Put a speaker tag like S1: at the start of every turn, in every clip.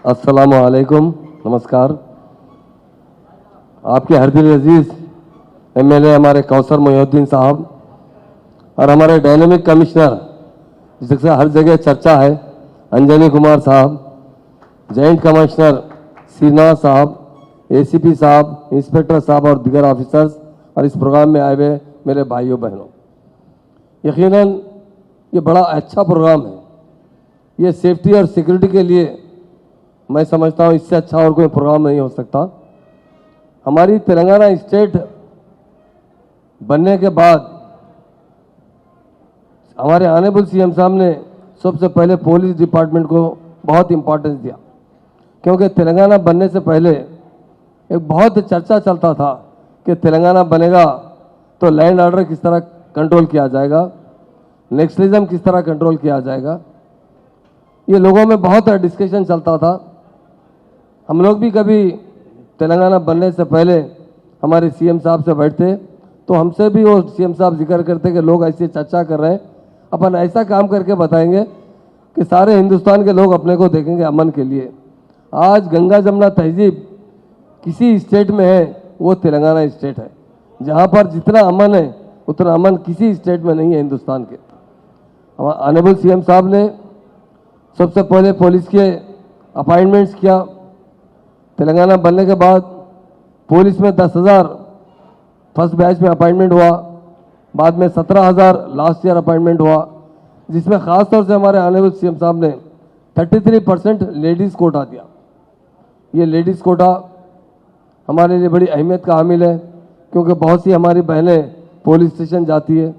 S1: अस्सलामु अलैकुम, नमस्कार। आपके हरदिल अजीज एमएलए हमारे कौसर मोहिउद्दीन साहब और हमारे डायनेमिक कमिश्नर जिससे हर जगह चर्चा है अंजनी कुमार साहब, जॉइंट कमिश्नर श्रीनिवास साहब, एसीपी साहब, इंस्पेक्टर साहब और दीगर ऑफिसर्स और इस प्रोग्राम में आए हुए मेरे भाइयों बहनों, यकीनन ये बड़ा अच्छा प्रोग्राम है। ये सेफ्टी और सिक्योरिटी के लिए मैं समझता हूँ इससे अच्छा और कोई प्रोग्राम नहीं हो सकता। हमारी तेलंगाना स्टेट बनने के बाद हमारे ऑनरेबल सीएम साहब ने सबसे पहले पुलिस डिपार्टमेंट को बहुत इंपॉर्टेंस दिया, क्योंकि तेलंगाना बनने से पहले एक बहुत चर्चा चलता था कि तेलंगाना बनेगा तो लैंड ऑर्डर किस तरह कंट्रोल किया जाएगा, नेक्सलिज्म किस तरह कंट्रोल किया जाएगा। ये लोगों में बहुत डिस्कशन चलता था। हम लोग भी कभी तेलंगाना बनने से पहले हमारे सीएम साहब से बैठते तो हमसे भी वो सीएम साहब जिक्र करते कि लोग ऐसी चर्चा कर रहे हैं, अपन ऐसा काम करके बताएंगे कि सारे हिंदुस्तान के लोग अपने को देखेंगे अमन के लिए। आज गंगा जमुना तहजीब किसी स्टेट में है, वो तेलंगाना स्टेट है, जहाँ पर जितना अमन है उतना अमन किसी स्टेट में नहीं है हिंदुस्तान के। ऑनरेबल सीएम साहब ने सबसे पहले पुलिस के अपॉइंटमेंट्स किया। तेलंगाना बनने के बाद पुलिस में 10,000 फर्स्ट बैच में अपॉइंटमेंट हुआ, बाद में 17,000 लास्ट ईयर अपॉइंटमेंट हुआ, जिसमें ख़ास तौर से हमारे ऑनरेबल सीएम साहब ने 33% लेडीज़ कोटा दिया। ये लेडीज़ कोटा हमारे लिए बड़ी अहमियत का हामिल है, क्योंकि बहुत सी हमारी बहनें पुलिस स्टेशन जाती है,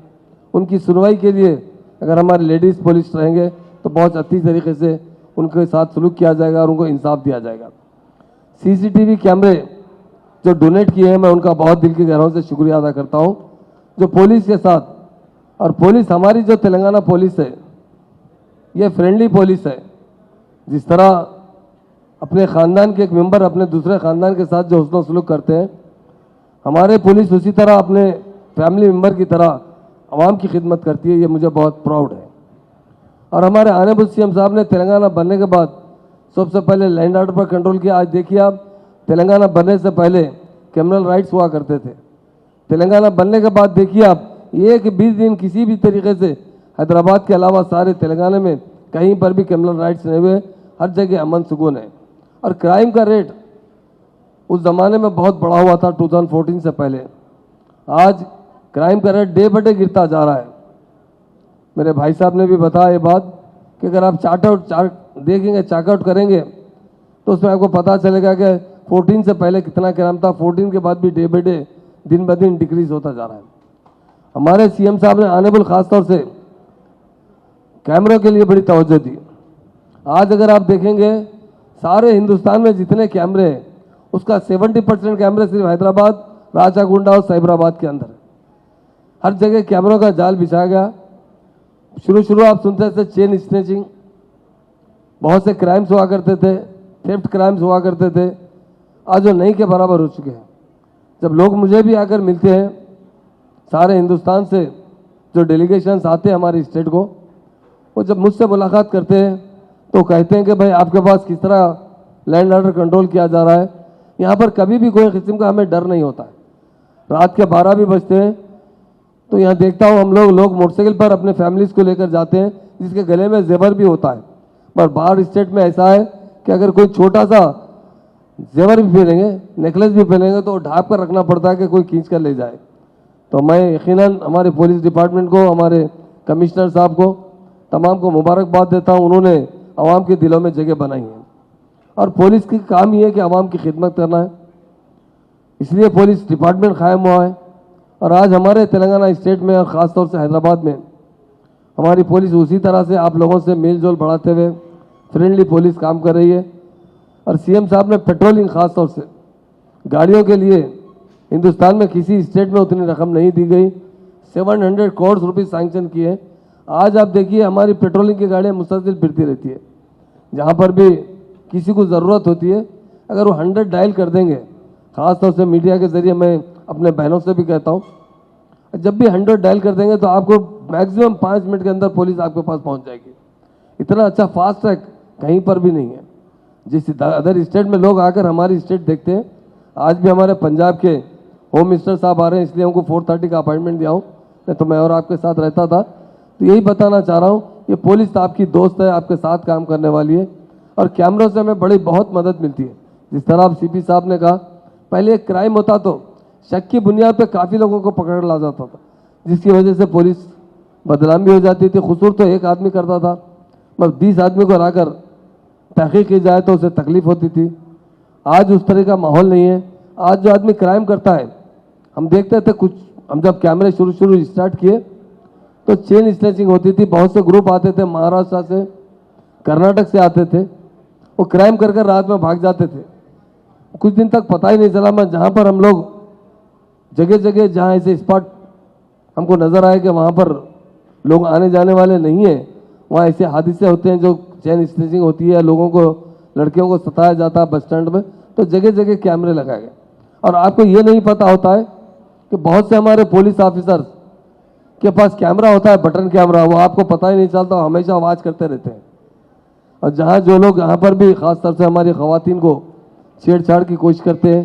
S1: उनकी सुनवाई के लिए अगर हमारे लेडीज़ पुलिस रहेंगे तो बहुत अच्छी तरीके से उनके साथ सलूक किया जाएगा और उनको इंसाफ दिया जाएगा। सीसीटीवी कैमरे जो डोनेट किए हैं, मैं उनका बहुत दिल की गहराइयों से शुक्रिया अदा करता हूं। जो पुलिस के साथ, और पुलिस हमारी जो तेलंगाना पुलिस है ये फ्रेंडली पुलिस है। जिस तरह अपने ख़ानदान के एक मेंबर अपने दूसरे ख़ानदान के साथ जो हुस्न सलूक करते हैं, हमारे पुलिस उसी तरह अपने फैमिली मेंबर की तरह आवाम की खिदमत करती है। ये मुझे बहुत प्राउड है। और हमारे ऑनरेबल सीएम साहब ने तेलंगाना बनने के बाद सबसे पहले लैंड ऑर्डर पर कंट्रोल किया। आज देखिए आप, तेलंगाना बनने से पहले क्रिमिनल राइट्स हुआ करते थे। तेलंगाना बनने के बाद देखिए आप, 20 दिन किसी भी तरीके से हैदराबाद के अलावा सारे तेलंगाना में कहीं पर भी क्रिमिनल राइट्स नहीं हुए, हर जगह अमन सुकून है। और क्राइम का रेट उस ज़माने में बहुत बढ़ा हुआ था 2014 से पहले। आज क्राइम का रेट डे बाय डे गिरता जा रहा है। मेरे भाई साहब ने भी बताया ये बात कि अगर आप चार्ट करेंगे तो उसमें आपको पता चलेगा कि 14 से पहले कितना क्राइम था, 14 के बाद भी डे बाय डे दिन ब दिन डिक्रीज होता जा रहा है। हमारे सीएम साहब ने ऑनरेबल खासतौर से कैमरों के लिए बड़ी तवज्जो दी। आज अगर आप देखेंगे सारे हिंदुस्तान में जितने कैमरे हैं उसका 70% कैमरे सिर्फ हैदराबाद, राचागुंडा और साइबराबाद के अंदर है। हर जगह कैमरों का जाल बिछाया गया। शुरू आप सुनते थे चेन स्नैचिंग, बहुत से क्राइम्स हुआ करते थे, थेफ्ट क्राइम्स हुआ करते थे, आज वो नहीं के बराबर हो चुके हैं। जब लोग मुझे भी आकर मिलते हैं, सारे हिंदुस्तान से जो डेलीगेशंस आते हैं हमारी स्टेट को, वो जब मुझसे मुलाकात करते हैं तो कहते हैं कि भाई आपके पास किस तरह लैंड ऑर्डर कंट्रोल किया जा रहा है। यहाँ पर कभी भी कोई किस्म का हमें डर नहीं होता है। रात के 12 भी बजते हैं तो यहाँ देखता हूँ हम लोग मोटरसाइकिल पर अपने फैमिलीज को लेकर जाते हैं, जिसके गले में जेवर भी होता है। पर बाहर स्टेट में ऐसा है कि अगर कोई छोटा सा जेवर भी पहनेंगे, नेकलेस भी पहनेंगे तो ढाँप कर रखना पड़ता है कि कोई खींच कर ले जाए। तो मैं यकीनन हमारे पुलिस डिपार्टमेंट को, हमारे कमिश्नर साहब को, तमाम को मुबारकबाद देता हूँ। उन्होंने आवाम के दिलों में जगह बनाई है और पुलिस की काम ही है कि आवाम की खिदमत करना है, इसलिए पुलिस डिपार्टमेंट कायम हुआ है। और आज हमारे तेलंगाना स्टेट में और ख़ास तौर से हैदराबाद में हमारी पुलिस उसी तरह से आप लोगों से मेल जोल बढ़ाते हुए फ्रेंडली पुलिस काम कर रही है। और सीएम साहब ने पेट्रोलिंग ख़ास तौर से गाड़ियों के लिए हिंदुस्तान में किसी स्टेट में उतनी रकम नहीं दी गई, 700 करोड़ रुपये सैंक्शन किए। आज आप देखिए हमारी पेट्रोलिंग की गाड़ियाँ मुसलसल फिरती रहती है। जहाँ पर भी किसी को ज़रूरत होती है, अगर वो 100 डायल कर देंगे, ख़ास तौर से मीडिया के ज़रिए मैं अपने बहनों से भी कहता हूँ, जब भी 100 डायल कर देंगे तो आपको मैक्सिमम 5 मिनट के अंदर पुलिस आपके पास पहुँच जाएगी। इतना अच्छा फास्ट ट्रैक कहीं पर भी नहीं है। जिस अदर स्टेट में लोग आकर हमारी स्टेट देखते हैं, आज भी हमारे पंजाब के होम मिनिस्टर साहब आ रहे हैं, इसलिए हमको 4:30 का अपॉइंटमेंट दिया हूँ, नहीं तो मैं और आपके साथ रहता था। तो यही बताना चाह रहा हूँ, ये पुलिस आपकी दोस्त है, आपके साथ काम करने वाली है, और कैमरों से हमें बड़ी बहुत मदद मिलती है। जिस तरह आप सीपी साहब ने कहा, पहले एक क्राइम होता तो शक की बुनियाद पर काफ़ी लोगों को पकड़ ला जाता था, जिसकी वजह से पुलिस बदनाम भी हो जाती थी। कसूर तो एक आदमी करता था, मगर 20 आदमी को लाकर तहकीक की जाए तो उसे तकलीफ होती थी। आज उस तरह का माहौल नहीं है। आज जो आदमी क्राइम करता है, हम देखते थे कुछ, हम जब कैमरे शुरू स्टार्ट किए तो चेन स्नैचिंग होती थी, बहुत से ग्रुप आते थे, महाराष्ट्र से, कर्नाटक से आते थे, वो क्राइम कर रात में भाग जाते थे। कुछ दिन तक पता ही नहीं चला। मैं जहाँ पर हम लोग जगह जगह जहाँ ऐसे स्पॉट हमको नजर आए कि वहाँ पर लोग आने जाने वाले नहीं है, वहाँ ऐसे हादसे होते हैं जो चेन स्नैचिंग होती है, लोगों को, लड़कियों को सताया जाता है बस स्टैंड में, तो जगह जगह कैमरे लगाए गए। और आपको ये नहीं पता होता है कि बहुत से हमारे पुलिस ऑफिसर के पास कैमरा होता है, बटन कैमरा, वो आपको पता ही नहीं चलता, हमेशा आवाज़ करते रहते हैं। और जहाँ जो लोग यहाँ पर भी खास तौर से हमारी खवातीन को छेड़छाड़ की कोशिश करते हैं,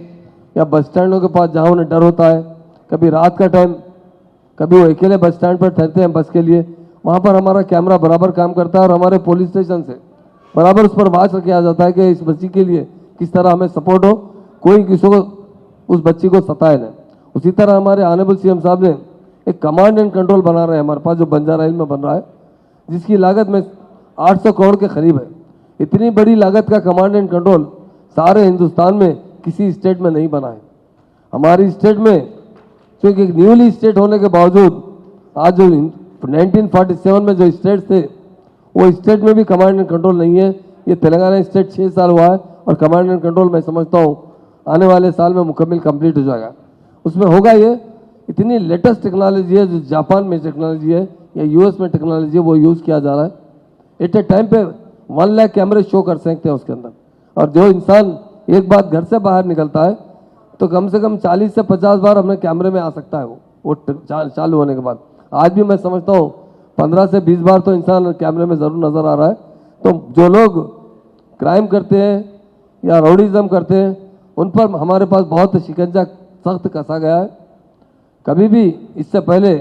S1: या बस स्टैंडों के पास जहाँ उन्हें डर होता है, कभी रात का टाइम, कभी वो अकेले बस स्टैंड पर ठहरते हैं बस के लिए, वहाँ पर हमारा कैमरा बराबर काम करता है, और हमारे पुलिस स्टेशन से बराबर उस पर वाच किया जाता है कि इस बच्ची के लिए किस तरह हमें सपोर्ट हो, कोई किसी को उस बच्ची को सताए नहीं। उसी तरह हमारे ऑनरेबल सीएम साहब ने एक कमांड एंड कंट्रोल बना रहे हैं हमारे पास, जो बंजारा हिल में बन रहा है, जिसकी लागत में 800 करोड़ के करीब है। इतनी बड़ी लागत का कमांड एंड कंट्रोल सारे हिंदुस्तान में किसी स्टेट में नहीं बना है। हमारी स्टेट में, क्योंकि एक न्यूली स्टेट होने के बावजूद, आज जो 1947 में जो स्टेट थे, वो स्टेट में भी कमांड एंड कंट्रोल नहीं है। ये तेलंगाना स्टेट 6 साल हुआ है, और कमांड एंड कंट्रोल मैं समझता हूँ आने वाले साल में मुकम्मल कंप्लीट हो जाएगा। उसमें होगा ये, इतनी लेटेस्ट टेक्नोलॉजी है, जो जापान में टेक्नोलॉजी है या यूएस में टेक्नोलॉजी है, वो यूज़ किया जा रहा है। एट ए टाइम पे 1 लाख कैमरे शो कर सकते हैं उसके अंदर। और जो इंसान एक बार घर से बाहर निकलता है तो कम से कम 40 से 50 बार अपने कैमरे में आ सकता है वो चालू होने के बाद। आज भी मैं समझता हूँ 15 से 20 बार तो इंसान कैमरे में ज़रूर नज़र आ रहा है। तो जो लोग क्राइम करते हैं या राउडीज़म करते हैं, उन पर हमारे पास बहुत शिकंजा सख्त कसा गया है। कभी भी इससे पहले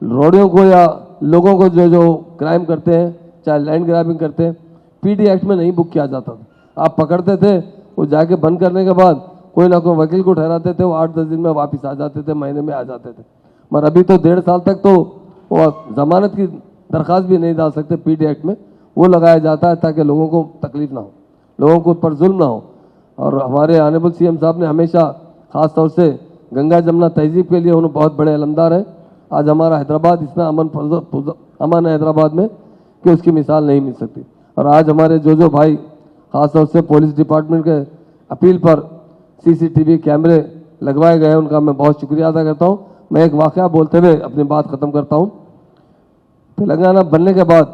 S1: रोडियों को या लोगों को जो क्राइम करते हैं, चाहे लैंड ग्रैबिंग करते हैं, पीडी एक्ट में नहीं बुक किया जाता था। आप पकड़ते थे, वो जाके बंद करने के बाद कोई ना कोई वकील को ठहराते थे, वो 8-10 दिन में वापस आ जाते थे, महीने में आ जाते थे। मगर अभी तो 1.5 साल तक तो वो जमानत की दरख्वास्त भी नहीं डाल सकते पीडी एक्ट में, वो लगाया जाता है ताकि लोगों को तकलीफ ना हो, लोगों को ऊपर जुल्म ना हो। और हमारे ऑनरेबल सीएम साहब ने हमेशा खास तौर से गंगा जमुना तहजीब के लिए उन्हें बहुत बड़े अलमदार है। आज हमारा हैदराबाद इतना अमन है हैदराबाद में कि उसकी मिसाल नहीं मिल सकती। और आज हमारे जो भाई खास तौर से पुलिस डिपार्टमेंट के अपील पर सीसीटीवी कैमरे लगवाए गए हैं, उनका मैं बहुत शुक्रिया अदा करता हूँ। मैं एक वाक़या बोलते हुए अपनी बात ख़त्म करता हूँ। तेलंगाना बनने के बाद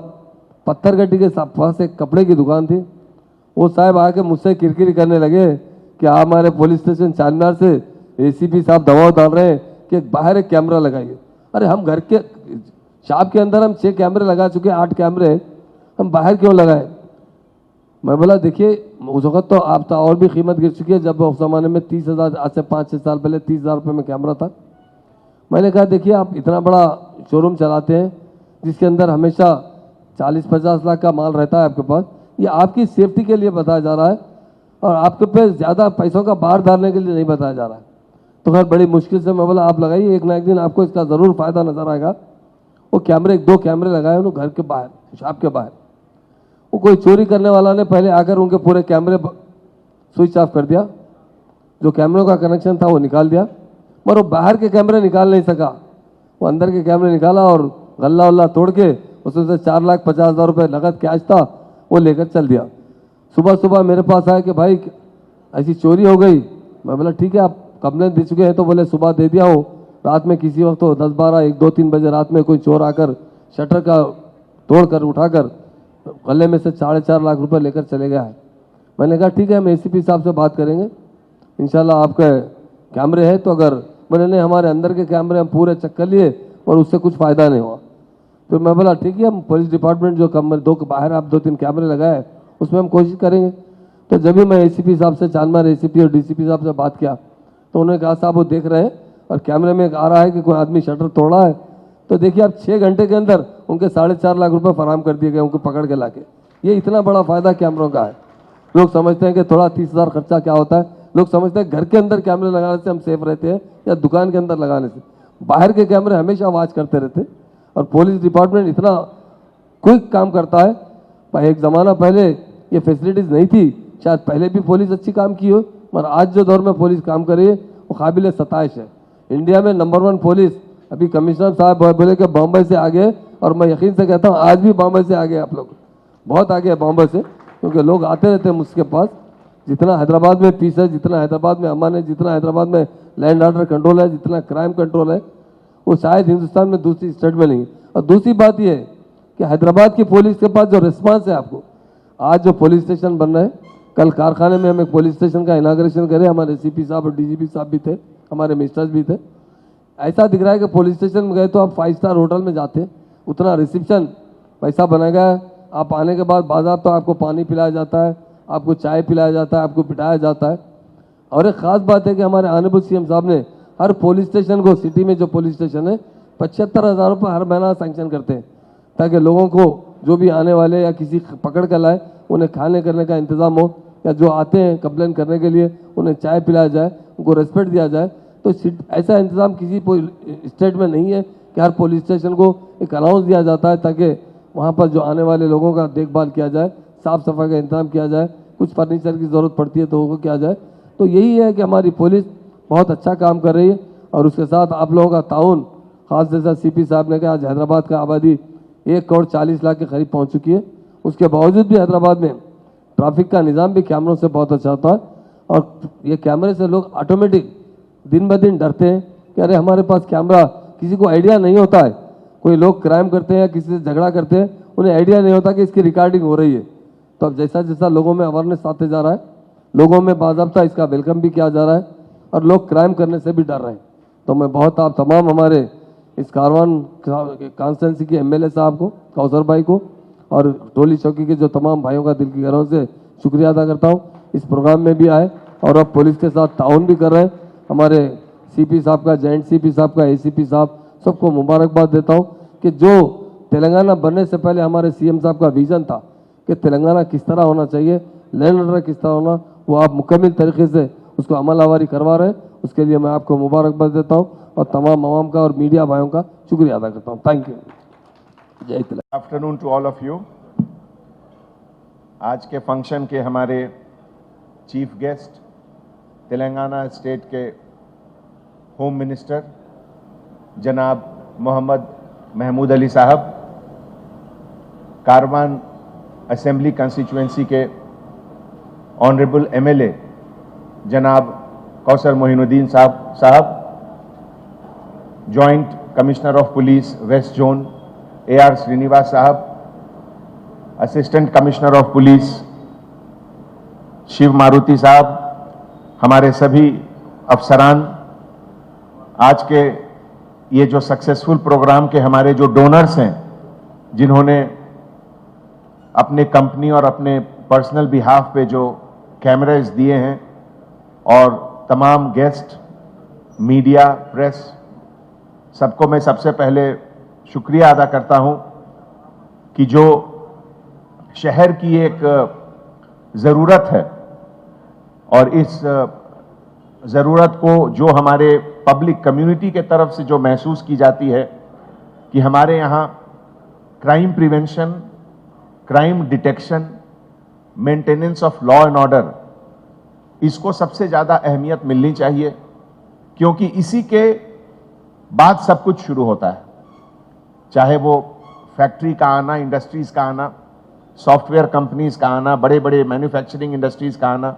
S1: पत्थरगट्टी के पास एक कपड़े की दुकान थी। वो साहब आके मुझसे किरकिरी करने लगे कि आप हमारे पुलिस स्टेशन चारमीनार से एसीपी साहब दबाव डाल रहे हैं कि बाहर एक कैमरा लगाइए। अरे हम घर के शॉप के अंदर हम 6 कैमरे लगा चुके, 8 कैमरे, हम बाहर क्यों लगाए? मैं बोला देखिए उस वक्त तो आप और भी कीमत गिर चुकी है। जब उस ज़माने में 30,000, आज से 5-6 साल पहले 30,000 रुपये में कैमरा था। मैंने कहा देखिए आप इतना बड़ा शोरूम चलाते हैं जिसके अंदर हमेशा 40-50 लाख का माल रहता है आपके पास, ये आपकी सेफ्टी के लिए बताया जा रहा है और आपके पे ज़्यादा पैसों का बाहर डालने के लिए नहीं बताया जा रहा है। तो खैर बड़ी मुश्किल से मैं बोला आप लगाइए, एक ना एक दिन आपको इसका ज़रूर फ़ायदा नज़र आएगा। वो कैमरे 2 कैमरे लगाए उन्होंने घर के बाहर, शॉप के बाहर। वो कोई चोरी करने वाला ने पहले आकर उनके पूरे कैमरे स्विच ऑफ कर दिया, जो कैमरों का कनेक्शन था वो निकाल दिया, मगर वो बाहर के कैमरे निकाल नहीं सका। वो अंदर के कैमरे निकाला और गल्ला वल्ला तोड़ के उसमें से 4,50,000 रुपये नगद कैश था वो लेकर चल दिया। सुबह सुबह मेरे पास आया कि भाई ऐसी चोरी हो गई। मैं बोला ठीक है आप कंप्लेंट दे चुके हैं, तो बोले सुबह दे दिया हूँ, रात में किसी वक्त तो 10-12, 1-2-3 बजे रात में कोई चोर आकर शटर का तोड़कर उठाकर गले में से 4.5 लाख रुपए लेकर चले गया है। मैंने कहा ठीक है हम एसीपी साहब से बात करेंगे, इंशाल्लाह आपके कैमरे हैं तो। अगर मैंने नहीं हमारे अंदर के कैमरे हम पूरे चेक कर लिए और उससे कुछ फ़ायदा नहीं हुआ। फिर मैं बोला ठीक है हम पुलिस डिपार्टमेंट जो कमरे 2 के बाहर आप 2-3 कैमरे लगाए उसमें हम कोशिश करेंगे। तो जब भी मैं एसीपी साहब से, चांदमार एसीपी और डीसीपी साहब से बात किया तो उन्होंने कहा साहब वो देख रहे हैं और कैमरे में आ रहा है कि कोई आदमी शटर तोड़ा है। तो देखिए आप 6 घंटे के अंदर उनके 4.5 लाख रुपए फराहम कर दिए गए, उनको पकड़ के लाके। ये इतना बड़ा फायदा कैमरों का है। लोग समझते हैं कि थोड़ा 30,000 खर्चा क्या होता है, लोग समझते हैं घर के अंदर कैमरे लगाने से हम सेफ रहते हैं या दुकान के अंदर लगाने से। बाहर के कैमरे हमेशा आवाज करते रहते और पुलिस डिपार्टमेंट इतना क्विक काम करता है। एक ज़माना पहले ये फैसिलिटीज़ नहीं थी, शायद पहले भी पुलिस अच्छी काम की हो, मगर आज जो दौर में पुलिस काम कर रही है वो काबिल सताइश है। इंडिया में नंबर 1 पुलिस, अभी कमिश्नर साहब बोले कि बॉम्बे से आगे, और मैं यकीन से कहता हूँ आज भी बॉम्बे से आगे आप लोग बहुत आगे है बॉम्बे से, क्योंकि लोग आते रहते हैं मुझके पास। जितना हैदराबाद में पीस है, जितना हैदराबाद में अमन है, जितना हैदराबाद में लैंड ऑर्डर कंट्रोल है, जितना क्राइम कंट्रोल है, वो शायद हिंदुस्तान में दूसरी स्टेट में नहीं। और दूसरी बात यह है कि हैदराबाद की पुलिस के पास जो रिस्पांस है, आपको आज जो पुलिस स्टेशन बन रहे हैं, कल कारखाने में हम एक पुलिस स्टेशन का इनाग्रेशन करें, हमारे सीपी साहब और डीजीपी साहब भी थे, हमारे मिनिस्टर्स भी थे। ऐसा दिख रहा है कि पुलिस स्टेशन में गए तो आप 5 स्टार होटल में जाते, उतना रिसेप्शन पैसा बनाया है। आप आने के बाद बाज़ाब्ता आपको पानी पिलाया जाता है, आपको चाय पिलाया जाता है, आपको पिटाया जाता है। और एक ख़ास बात है कि हमारे ऑनरेबल सीएम साहब ने हर पुलिस स्टेशन को, सिटी में जो पुलिस स्टेशन है, 75,000 रुपये हर महीना सैंक्शन करते हैं, ताकि लोगों को जो भी आने वाले या किसी पकड़ कर लाए उन्हें खाने करने का इंतज़ाम हो, या जो आते हैं कंप्लेन करने के लिए उन्हें चाय पिलाया जाए, उनको रेस्पेक्ट दिया जाए। तो ऐसा इंतज़ाम किसी स्टेट में नहीं है कि हर पुलिस स्टेशन को एक अलाउंस दिया जाता है ताकि वहाँ पर जो आने वाले लोगों का देखभाल किया जाए, साफ़ सफाई का इंतजाम किया जाए, कुछ फर्नीचर की ज़रूरत पड़ती है तो वो किया जाए। तो यही है कि हमारी पुलिस बहुत अच्छा काम कर रही है और उसके साथ आप लोगों का ताउन, खास जैसा सीपी साहब ने कहा, आज हैदराबाद का आबादी 1,40,00,000 के करीब पहुँच चुकी है। उसके बावजूद भी हैदराबाद में ट्रैफिक का निज़ाम भी कैमरों से बहुत अच्छा होता है और ये कैमरे से लोग ऑटोमेटिक दिन ब दिन डरते हैं कि अरे हमारे पास कैमरा, किसी को आइडिया नहीं होता है। कोई लोग क्राइम करते हैं या किसी से झगड़ा करते हैं, उन्हें आइडिया नहीं होता कि इसकी रिकॉर्डिंग हो रही है। तो अब जैसा जैसा लोगों में अवेयरनेस आते जा रहा है, लोगों में बाज़ाब्ता इसका वेलकम भी किया जा रहा है और लोग क्राइम करने से भी डर रहे हैं। तो मैं बहुत आप तमाम हमारे इस कारवान कॉन्स्टिट्यूंसी के एमएलए साहब को, कौसर भाई को और टोली चौकी के जो तमाम भाइयों का दिल की गहराइयों से शुक्रिया अदा करता हूँ। इस प्रोग्राम में भी आए और अब पुलिस के साथ ताउन भी कर रहे हैं। हमारे सीपी साहब का, जॉइंट सीपी साहब का, एसीपी साहब, सबको मुबारकबाद देता हूँ कि जो तेलंगाना बनने से पहले हमारे सीएम साहब का विजन था कि तेलंगाना किस तरह होना चाहिए, लैंड ऑर्डर किस तरह होना, वो आप मुकम्मल तरीके से उसको अमल आवारी करवा रहे हैं। उसके लिए मैं आपको मुबारकबाद देता हूँ और तमाम आवाम का और मीडिया भाइयों का शुक्रिया अदा करता हूँ। Thank you. जय Telangana.
S2: Afternoon to all of you. आज के फंक्शन के हमारे चीफ गेस्ट तेलंगाना स्टेट के होम मिनिस्टर जनाब मोहम्मद महमूद अली साहब, कारवान असेंबली कंस्टिट्यूएंसी के ऑनरेबल एमएलए जनाब कौसर मोहिनुद्दीन साहब, joint commissioner of police west zone AR Srinivas साहब, assistant commissioner of police Shiva Maruti साहब, हमारे सभी अफसरान, आज के ये जो सक्सेसफुल प्रोग्राम के हमारे जो डोनर्स हैं, जिन्होंने अपने कंपनी और अपने पर्सनल बिहाफ पे जो कैमरास दिए हैं, और तमाम गेस्ट, मीडिया, प्रेस, सबको मैं सबसे पहले शुक्रिया अदा करता हूं कि जो शहर की एक ज़रूरत है और इस ज़रूरत को जो हमारे पब्लिक कम्युनिटी के तरफ से जो महसूस की जाती है कि हमारे यहाँ crime prevention, crime detection, maintenance of law and order, इसको सबसे ज़्यादा अहमियत मिलनी चाहिए, क्योंकि इसी के बाद सब कुछ शुरू होता है। चाहे वो फैक्ट्री का आना, इंडस्ट्रीज़ का आना, सॉफ्टवेयर कंपनीज़ का आना, बड़े बड़े मैन्युफैक्चरिंग इंडस्ट्रीज़ का आना,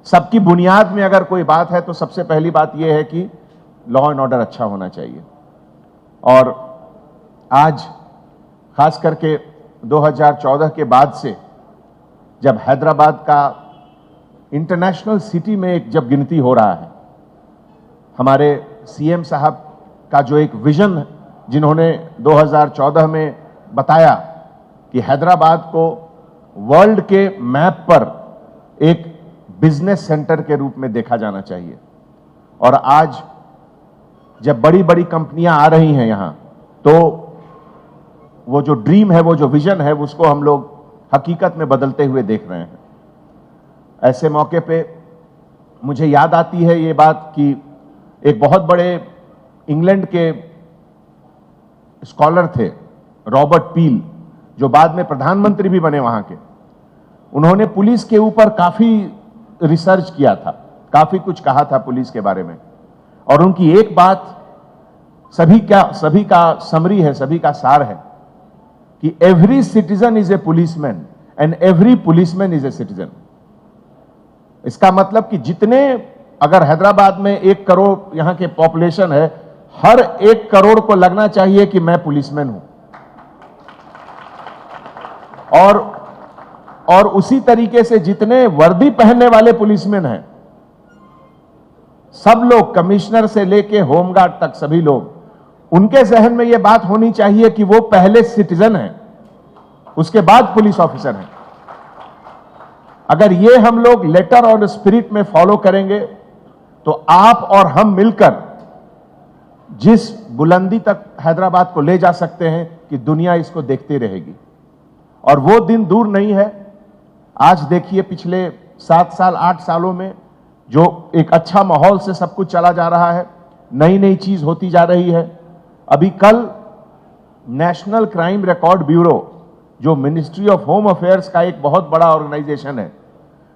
S2: सबकी बुनियाद में अगर कोई बात है तो सबसे पहली बात यह है कि लॉ एंड ऑर्डर अच्छा होना चाहिए। और आज खास करके 2014 के बाद से जब हैदराबाद का इंटरनेशनल सिटी में एक जब गिनती हो रहा है, हमारे सीएम साहब का जो एक विजन जिन्होंने 2014 में बताया कि हैदराबाद को वर्ल्ड के मैप पर एक बिजनेस सेंटर के रूप में देखा जाना चाहिए। और आज जब बड़ी बड़ी कंपनियां आ रही हैं यहां, तो वो जो ड्रीम है, वो जो विजन है, उसको हम लोग हकीकत में बदलते हुए देख रहे हैं। ऐसे मौके पे मुझे याद आती है ये बात कि एक बहुत बड़े इंग्लैंड के स्कॉलर थे रॉबर्ट पील, जो बाद में प्रधानमंत्री भी बने वहां के। उन्होंने पुलिस के ऊपर काफी रिसर्च किया था, काफी कुछ कहा था पुलिस के बारे में। और उनकी एक बात सभी का समरी है, सभी का सार है कि every citizen is a policeman and every policeman is a citizen. इसका मतलब कि जितने, अगर हैदराबाद में 1 करोड़ यहां के पॉपुलेशन है, हर 1 करोड़ को लगना चाहिए कि मैं पुलिसमैन हूं। और उसी तरीके से जितने वर्दी पहनने वाले पुलिसमैन हैं, सब लोग, कमिश्नर से लेके होमगार्ड तक सभी लोग, उनके जहन में यह बात होनी चाहिए कि वो पहले सिटीजन हैं, उसके बाद पुलिस ऑफिसर हैं। अगर ये हम लोग लेटर और स्पिरिट में फॉलो करेंगे तो आप और हम मिलकर जिस बुलंदी तक हैदराबाद को ले जा सकते हैं कि दुनिया इसको देखती रहेगी। और वो दिन दूर नहीं है। आज देखिए, पिछले 7 साल 8 सालों में जो एक अच्छा माहौल से सब कुछ चला जा रहा है, नई नई चीज होती जा रही है। अभी कल नेशनल क्राइम रिकॉर्ड ब्यूरो, जो मिनिस्ट्री ऑफ होम अफेयर्स का एक बहुत बड़ा ऑर्गेनाइजेशन है,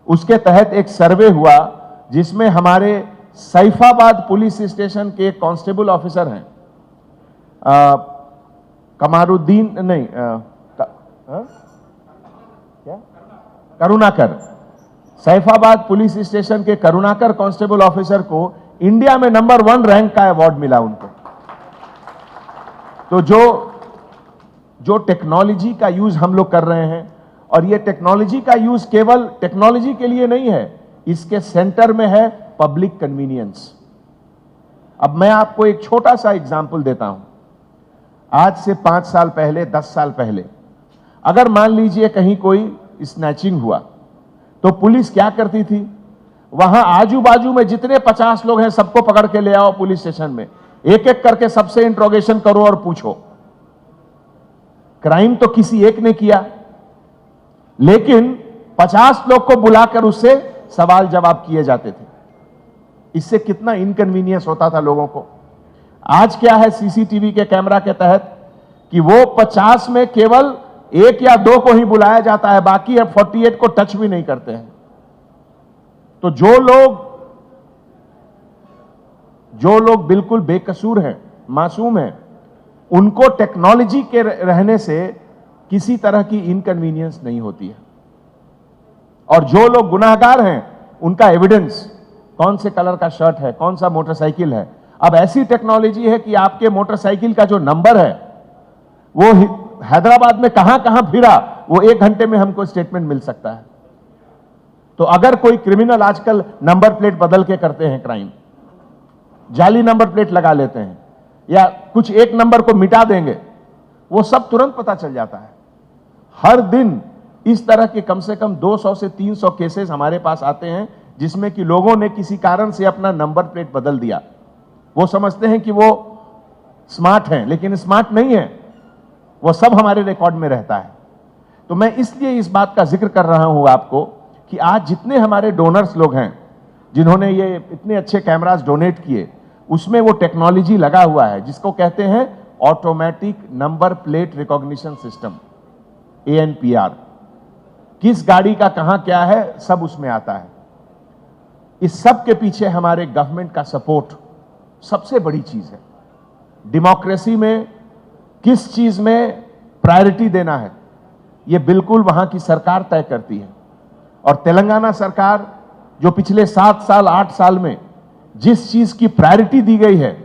S2: उसके तहत एक सर्वे हुआ जिसमें हमारे सैफाबाद पुलिस स्टेशन के एक कांस्टेबल ऑफिसर हैं, कमारुद्दीन नहीं, क्या करुणाकर, सैफाबाद पुलिस स्टेशन के करुणाकर कांस्टेबल ऑफिसर को इंडिया में नंबर 1 रैंक का अवार्ड मिला उनको। तो जो टेक्नोलॉजी का यूज हम लोग कर रहे हैं, और ये टेक्नोलॉजी का यूज केवल टेक्नोलॉजी के लिए नहीं है, इसके सेंटर में है पब्लिक कन्वीनियंस। अब मैं आपको एक छोटा सा एग्जांपल देता हूं। आज से 5 साल पहले, 10 साल पहले, अगर मान लीजिए कहीं कोई स्नैचिंग हुआ, तो पुलिस क्या करती थी? वहां आजू बाजू में जितने 50 लोग हैं, सबको पकड़ के ले आओ पुलिस स्टेशन में, एक एक करके सबसे इंट्रोगेशन करो और पूछो। क्राइम तो किसी एक ने किया, लेकिन 50 लोग को बुलाकर उससे सवाल जवाब किए जाते थे। इससे कितना इनकन्वीनियंस होता था लोगों को। आज क्या है, सीसीटीवी के कैमरा के तहत, कि वो 50 में केवल 1 या 2 को ही बुलाया जाता है, बाकी 48 को टच भी नहीं करते हैं। तो जो लोग बिल्कुल बेकसूर हैं, मासूम हैं, उनको टेक्नोलॉजी के रहने से किसी तरह की इनकन्वीनियंस नहीं होती है। और जो लोग गुनाहगार हैं, उनका एविडेंस, कौन से कलर का शर्ट है, कौन सा मोटरसाइकिल है। अब ऐसी टेक्नोलॉजी है कि आपके मोटरसाइकिल का जो नंबर है, वो हैदराबाद में कहां कहां फिरा, वो 1 घंटे में हमको स्टेटमेंट मिल सकता है। तो अगर कोई क्रिमिनल आजकल नंबर प्लेट बदल के करते हैं क्राइम, जाली नंबर प्लेट लगा लेते हैं, या कुछ एक नंबर को मिटा देंगे, वो सब तुरंत पता चल जाता है। हर दिन इस तरह के कम से कम 200 से 300 केसेस हमारे पास आते हैं, जिसमें कि लोगों ने किसी कारण से अपना नंबर प्लेट बदल दिया। वो समझते हैं कि वो स्मार्ट हैं, लेकिन स्मार्ट नहीं है। वो सब हमारे रिकॉर्ड में रहता है। तो मैं इसलिए इस बात का जिक्र कर रहा हूं आपको कि आज जितने हमारे डोनर्स लोग हैं, जिन्होंने ये इतने अच्छे कैमरास डोनेट किए, उसमें वो टेक्नोलॉजी लगा हुआ है जिसको कहते हैं automatic number plate recognition system, ANPR। किस गाड़ी का कहां क्या है, सब उसमें आता है। इस सब के पीछे हमारे गवर्नमेंट का सपोर्ट सबसे बड़ी चीज है। डेमोक्रेसी में किस चीज में प्रायोरिटी देना है, यह बिल्कुल वहां की सरकार तय करती है। और तेलंगाना सरकार, जो पिछले 7 साल 8 साल में जिस चीज की प्रायोरिटी दी गई है,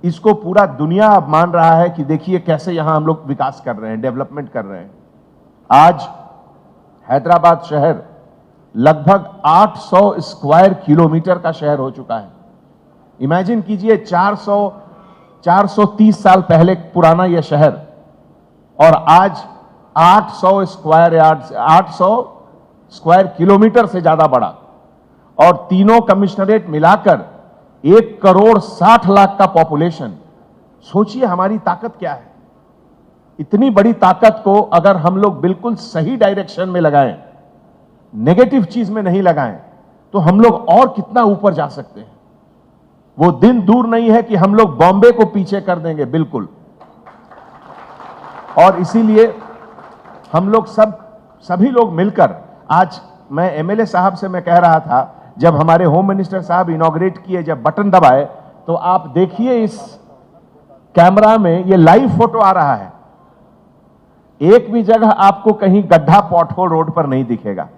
S2: इसको पूरा दुनिया अब मान रहा है कि देखिए कैसे यहां हम लोग विकास कर रहे हैं, डेवलपमेंट कर रहे हैं। आज हैदराबाद शहर लगभग 800 स्क्वायर किलोमीटर का शहर हो चुका है। इमेजिन कीजिए, 430 साल पहले पुराना यह शहर, और आज 800 स्क्वायर यार्ड, 800 स्क्वायर किलोमीटर से ज्यादा बड़ा, और तीनों कमिश्नरेट मिलाकर 1,60,00,000 का पॉपुलेशन। सोचिए हमारी ताकत क्या है। इतनी बड़ी ताकत को अगर हम लोग बिल्कुल सही डायरेक्शन में लगाएं, नेगेटिव चीज में नहीं लगाएं, तो हम लोग और कितना ऊपर जा सकते हैं। वो दिन दूर नहीं है कि हम लोग बॉम्बे को पीछे कर देंगे, बिल्कुल। और इसीलिए हम लोग सभी लोग मिलकर, आज मैं एमएलए साहब से मैं कह रहा था, जब हमारे होम मिनिस्टर साहब इनॉग्रेट किए, जब बटन दबाए, तो आप देखिए इस कैमरा में ये लाइव फोटो आ रहा है। एक भी जगह आपको कहीं गड्ढा पॉटहोल रोड पर नहीं दिखेगा।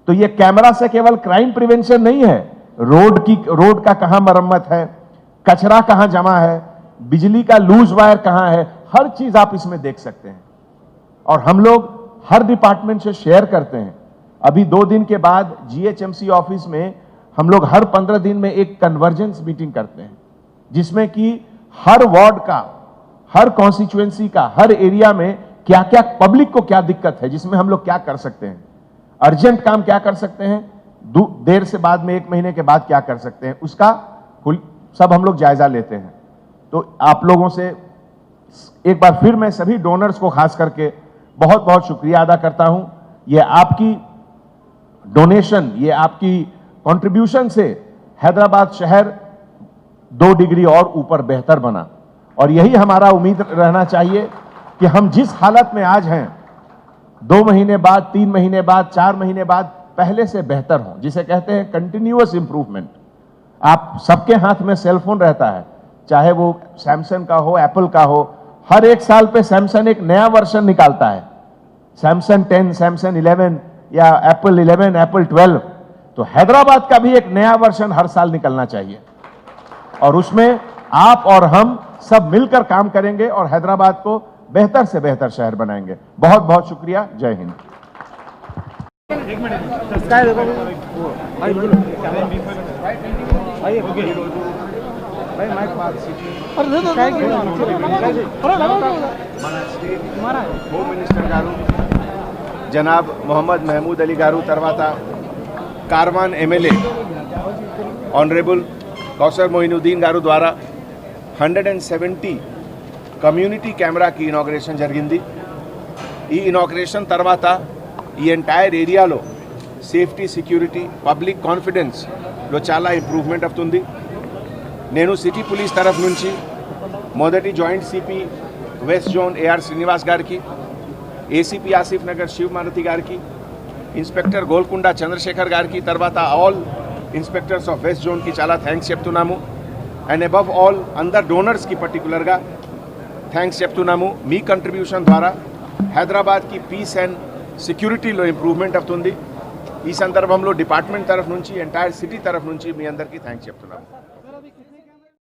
S2: तो ये कैमरा से केवल क्राइम प्रिवेंशन नहीं है, रोड का कहां मरम्मत है, कचरा कहां जमा है, बिजली का लूज वायर कहां है, हर चीज आप इसमें देख सकते हैं। और हम लोग हर डिपार्टमेंट से शेयर करते हैं। अभी 2 दिन के बाद जीएचएमसी ऑफिस में हम लोग हर 15 दिन में एक कन्वर्जेंस मीटिंग करते हैं, जिसमें कि हर वार्ड का, हर कॉन्स्टिट्यूएंसी का, हर एरिया में क्या क्या पब्लिक को क्या दिक्कत है, जिसमें हम लोग क्या कर सकते हैं, अर्जेंट काम क्या कर सकते हैं, देर से बाद में 1 महीने के बाद क्या कर सकते हैं, उसका सब हम लोग जायजा लेते हैं। तो आप लोगों से एक बार फिर मैं सभी डोनर्स को खास करके बहुत बहुत शुक्रिया अदा करता हूं। ये आपकी डोनेशन, ये आपकी कंट्रीब्यूशन से हैदराबाद शहर 2 डिग्री और ऊपर बेहतर बना। और यही हमारा उम्मीद रहना चाहिए कि हम जिस हालत में आज हैं, 2 महीने बाद, 3 महीने बाद, 4 महीने बाद पहले से बेहतर हो, जिसे कहते हैं कंटिन्यूअस इंप्रूवमेंट। आप सबके हाथ में सेलफोन रहता है, चाहे वो सैमसंग का हो, एप्पल का हो। हर 1 साल पे सैमसंग एक नया वर्जन निकालता है, सैमसंग 10, सैमसंग 11 या एप्पल 11, एप्पल 12। तो हैदराबाद का भी एक नया वर्जन हर साल निकलना चाहिए, और उसमें आप और हम सब मिलकर काम करेंगे और हैदराबाद को बेहतर से बेहतर शहर बनाएंगे। बहुत बहुत शुक्रिया। जय हिंद। होम मिनिस्टर गारू जनाब मोहम्मद महमूद अली गारू तरवाता, कारवान एमएलए ऑनरेबल कौसर मोइनुद्दीन गारू द्वारा 170 కమ్యూనిటీ కెమెరా की ఇనాగ్రేషన్ జరిగింది। ఈ ఇనాగ్రేషన్ తర్వాత ఈ ఎంటైర్ ఏరియాలో సేఫ్టీ, సెక్యూరిటీ, పబ్లిక్ కాన్ఫిడెన్స్లో చాలా ఇంప్రూవ్మెంట్ అవుతుంది। నేను సిటీ పోలీస్ తరఫు నుంచి మొదటి joint CP west zone AR Srinivas గారికి, ఏసీపీ ఆసిఫ్ నగర్ శివ్ మారుతి గారికి, ఇన్స్పెక్టర్ గోల్కొండ చంద్రశేఖర్ గారికి, తర్వాత ఆల్ ఇన్స్పెక్టర్స్ ఆఫ్ వెస్ట్ జోన్కి చాలా థ్యాంక్స్ చెప్తున్నాము। అండ్ అబవ్ ఆల్ అందరు డోనర్స్కి పర్టికులర్గా థ్యాంక్స్ చెప్తున్నాము। మీ కంట్రిబ్యూషన్ ద్వారా హైదరాబాద్కి పీస్ అండ్ సెక్యూరిటీలో ఇంప్రూవ్మెంట్ అవుతుంది। ఈ సందర్భంలో డిపార్ట్మెంట్ తరఫు నుంచి, ఎంటైర్ సిటీ తరఫు నుంచి మీ అందరికీ థ్యాంక్స్ చెప్తున్నాము।